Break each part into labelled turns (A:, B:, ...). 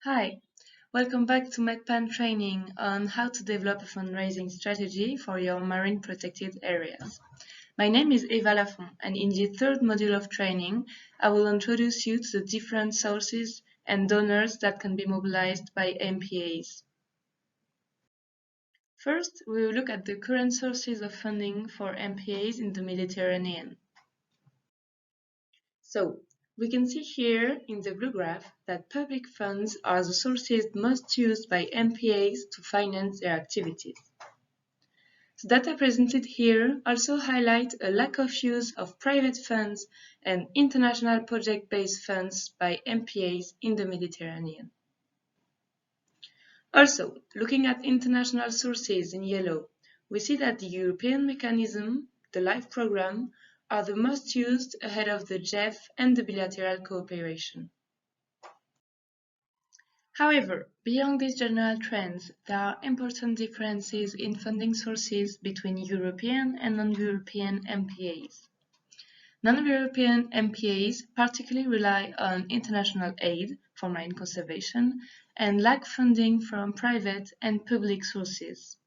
A: Hi, welcome back to MedPan training on how to develop a fundraising strategy for your marine protected areas. My name is Eva Lafont, and in the third module of training, I will introduce you to the different sources and donors that can be mobilized by MPAs. First, we will look at the current sources of funding for MPAs in the Mediterranean. So, we can see here in the blue graph that public funds are the sources most used by MPAs to finance their activities. The data presented here also highlight a lack of use of private funds and international project-based funds by MPAs in the Mediterranean. Also, looking at international sources in yellow, we see that the European mechanism, the LIFE program, are the most used ahead of the GEF and the bilateral cooperation. However, beyond these general trends, there are important differences in funding sources between European and non-European MPAs. Non-European MPAs particularly rely on international aid for marine conservation and lack funding from private and public sources.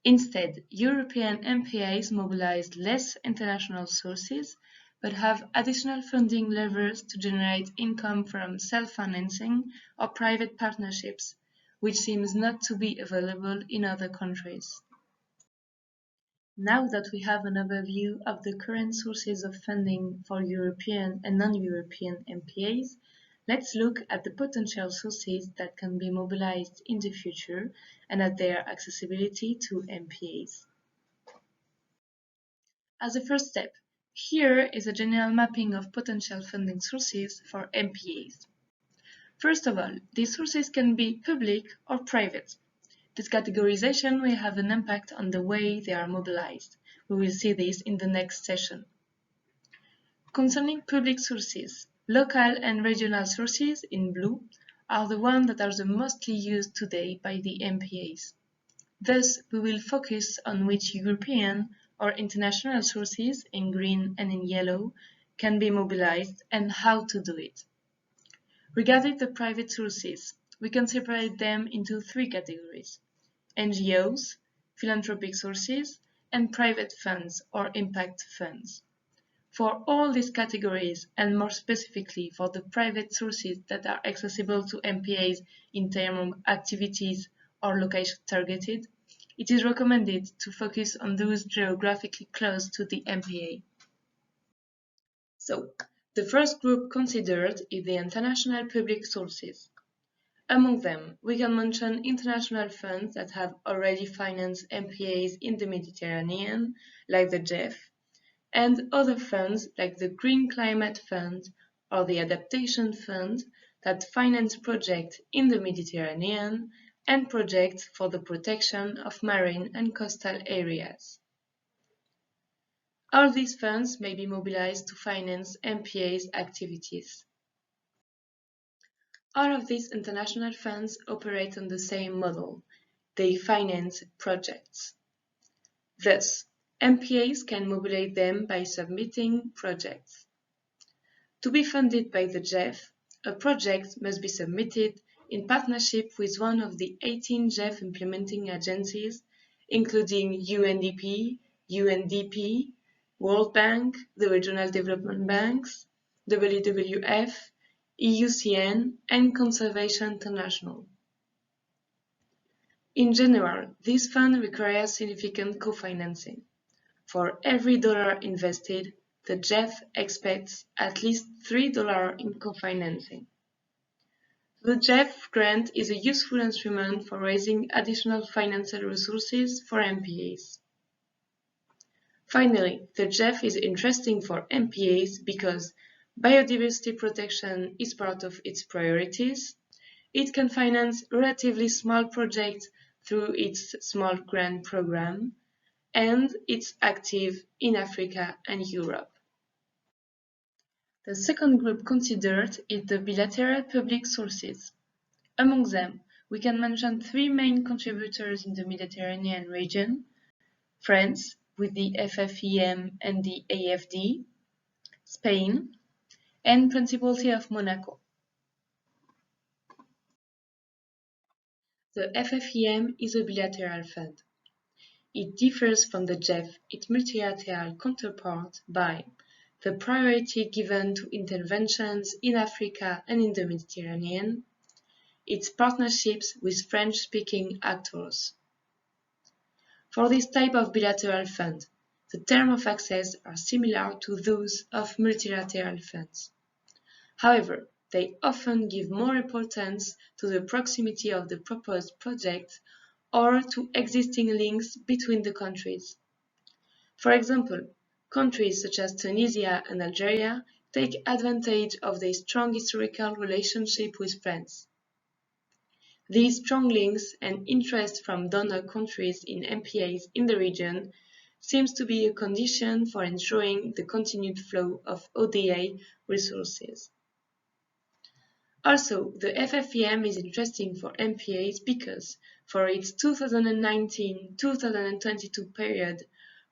A: Instead, European MPAs mobilize less international sources but have additional funding levers to generate income from self-financing or private partnerships, which seems not to be available in other countries. Now that we have an overview of the current sources of funding for European and non-European MPAs, let's look at the potential sources that can be mobilized in the future and at their accessibility to MPAs. As a first step, here is a general mapping of potential funding sources for MPAs. First of all, these sources can be public or private. This categorization will have an impact on the way they are mobilized. We will see this in the next session. Concerning public sources, local and regional sources in blue are the ones that are the mostly used today by the MPAs. Thus, we will focus on which European or international sources in green and in yellow can be mobilized and how to do it. Regarding the private sources, we can separate them into three categories: NGOs, philanthropic sources, and private funds or impact funds. For all these categories, and more specifically for the private sources that are accessible to MPAs in terms of activities or location targeted, it is recommended to focus on those geographically close to the MPA. So, the first group considered is the international public sources. Among them, we can mention international funds that have already financed MPAs in the Mediterranean, like the GEF, and other funds like the Green Climate Fund or the Adaptation Fund that finance projects in the Mediterranean and projects for the protection of marine and coastal areas. All these funds may be mobilized to finance MPA's activities. All of these international funds operate on the same model. They finance projects. Thus, MPAs can mobilize them by submitting projects. To be funded by the GEF, a project must be submitted in partnership with one of the 18 GEF implementing agencies, including UNDP, UNDP, World Bank, the regional development banks, WWF, EUCN, and Conservation International. In general, this fund requires significant co-financing. For every dollar invested, the GEF expects at least $3 in co-financing. The GEF grant is a useful instrument for raising additional financial resources for MPAs. Finally, the GEF is interesting for MPAs because biodiversity protection is part of its priorities. It can finance relatively small projects through its small grant program, and it's active in Africa and Europe. The second group considered is the bilateral public sources. Among them, we can mention three main contributors in the Mediterranean region: France, with the FFEM and the AFD, Spain, and Principality of Monaco. The FFEM is a bilateral fund. It differs from the GEF, its multilateral counterpart, by the priority given to interventions in Africa and in the Mediterranean, its partnerships with French-speaking actors. For this type of bilateral fund, the terms of access are similar to those of multilateral funds. However, they often give more importance to the proximity of the proposed project or to existing links between the countries. For example, countries such as Tunisia and Algeria take advantage of their strong historical relationship with France. These strong links and interest from donor countries in MPAs in the region seems to be a condition for ensuring the continued flow of ODA resources. Also, the FFEM is interesting for MPAs because, for its 2019-2022 period,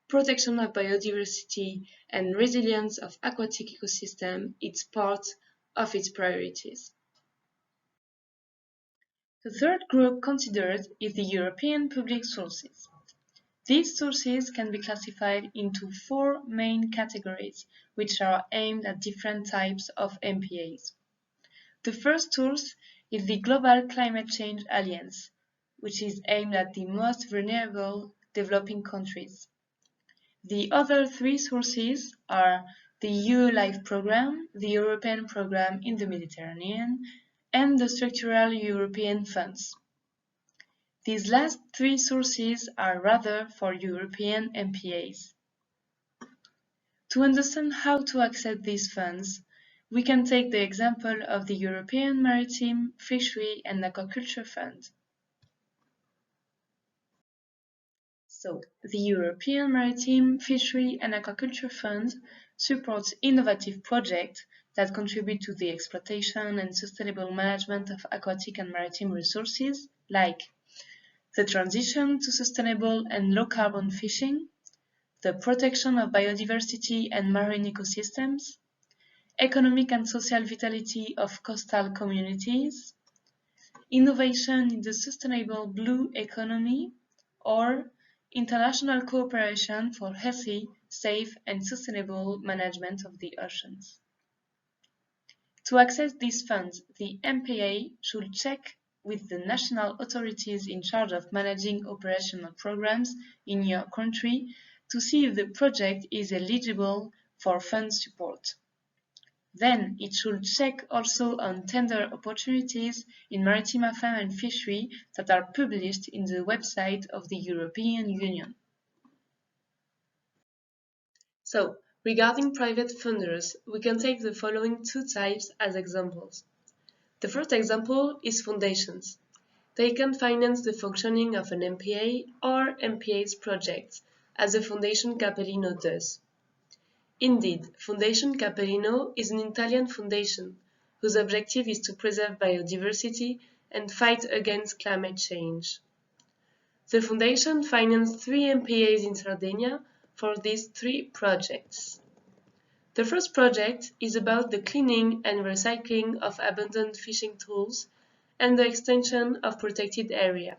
A: protection of biodiversity and resilience of aquatic ecosystem is part of its priorities. The third group considered is the European public sources. These sources can be classified into four main categories, which are aimed at different types of MPAs. The first source is the Global Climate Change Alliance, which is aimed at the most vulnerable developing countries. The other three sources are the EU LIFE Programme, the European Programme in the Mediterranean, and the Structural European Funds. These last three sources are rather for European MPAs. To understand how to access these funds, we can take the example of the European Maritime, Fishery and Aquaculture Fund. So, the European Maritime, Fishery and Aquaculture Fund supports innovative projects that contribute to the exploitation and sustainable management of aquatic and maritime resources, like the transition to sustainable and low-carbon fishing, the protection of biodiversity and marine ecosystems, economic and social vitality of coastal communities, innovation in the sustainable blue economy, or international cooperation for healthy, safe, and sustainable management of the oceans. To access these funds, the MPA should check with the national authorities in charge of managing operational programs in your country to see if the project is eligible for fund support. Then it should check also on tender opportunities in maritime affairs and fishery that are published in the website of the European Union. So, regarding private funders, we can take the following two types as examples. The first example is foundations. They can finance the functioning of an MPA or MPA's projects, as the Foundation Capellino does. Indeed, Foundation Capellino is an Italian foundation whose objective is to preserve biodiversity and fight against climate change. The foundation financed 3 MPAs in Sardinia for these 3 projects. The first project is about the cleaning and recycling of abandoned fishing tools and the extension of protected area.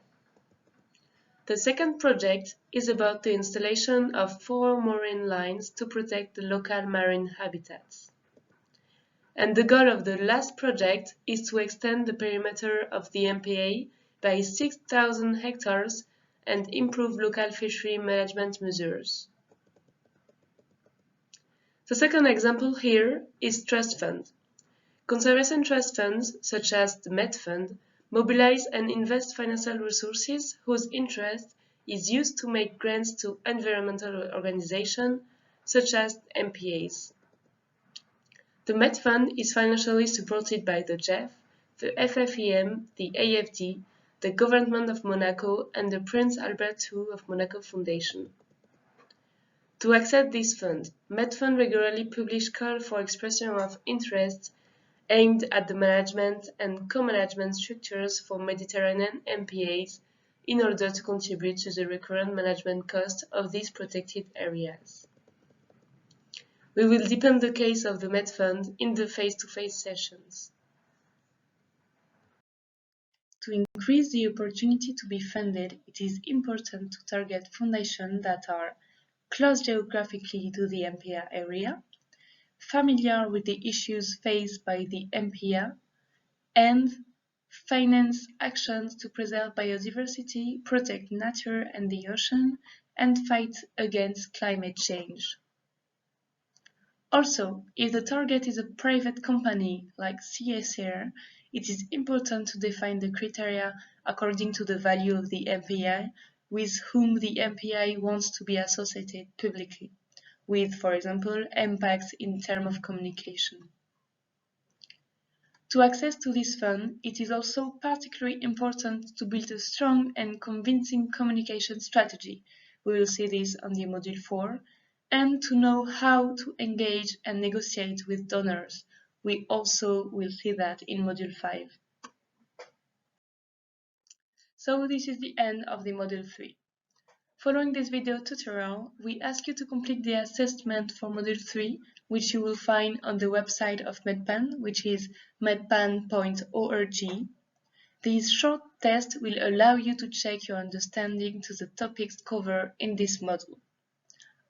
A: The second project is about the installation of 4 marine lines to protect the local marine habitats. And the goal of the last project is to extend the perimeter of the MPA by 6,000 hectares and improve local fishery management measures. The second example here is trust funds. Conservation trust funds, such as the Met Fund, mobilize and invest financial resources whose interest is used to make grants to environmental organizations, such as MPAs. The Met Fund is financially supported by the GEF, the FFEM, the AFD, the Government of Monaco, and the Prince Albert II of Monaco Foundation. To access this fund, Met Fund regularly publish calls for expression of interest aimed at the management and co-management structures for Mediterranean MPAs in order to contribute to the recurrent management cost of these protected areas. We will deepen the case of the Met Fund in the face-to-face sessions. To increase the opportunity to be funded, it is important to target foundations that are close geographically to the MPA area, familiar with the issues faced by the MPA, and finance actions to preserve biodiversity, protect nature and the ocean, and fight against climate change. Also, if the target is a private company like CSR, it is important to define the criteria according to the value of the MPI with whom the MPI wants to be associated publicly, with, for example, impacts in terms of communication. To access to this fund, it is also particularly important to build a strong and convincing communication strategy. We will see this on the Module 4, and to know how to engage and negotiate with donors. We also will see that in Module 5. So this is the end of the Module 3. Following this video tutorial, we ask you to complete the assessment for Module 3, which you will find on the website of MedPan, which is medpan.org. This short test will allow you to check your understanding to the topics covered in this module.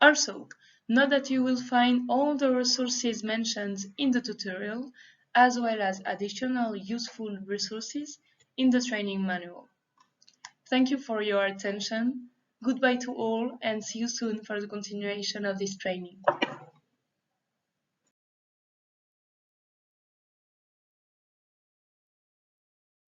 A: Also, note that you will find all the resources mentioned in the tutorial, as well as additional useful resources in the training manual. Thank you for your attention. Goodbye to all, and see you soon for the continuation of this training.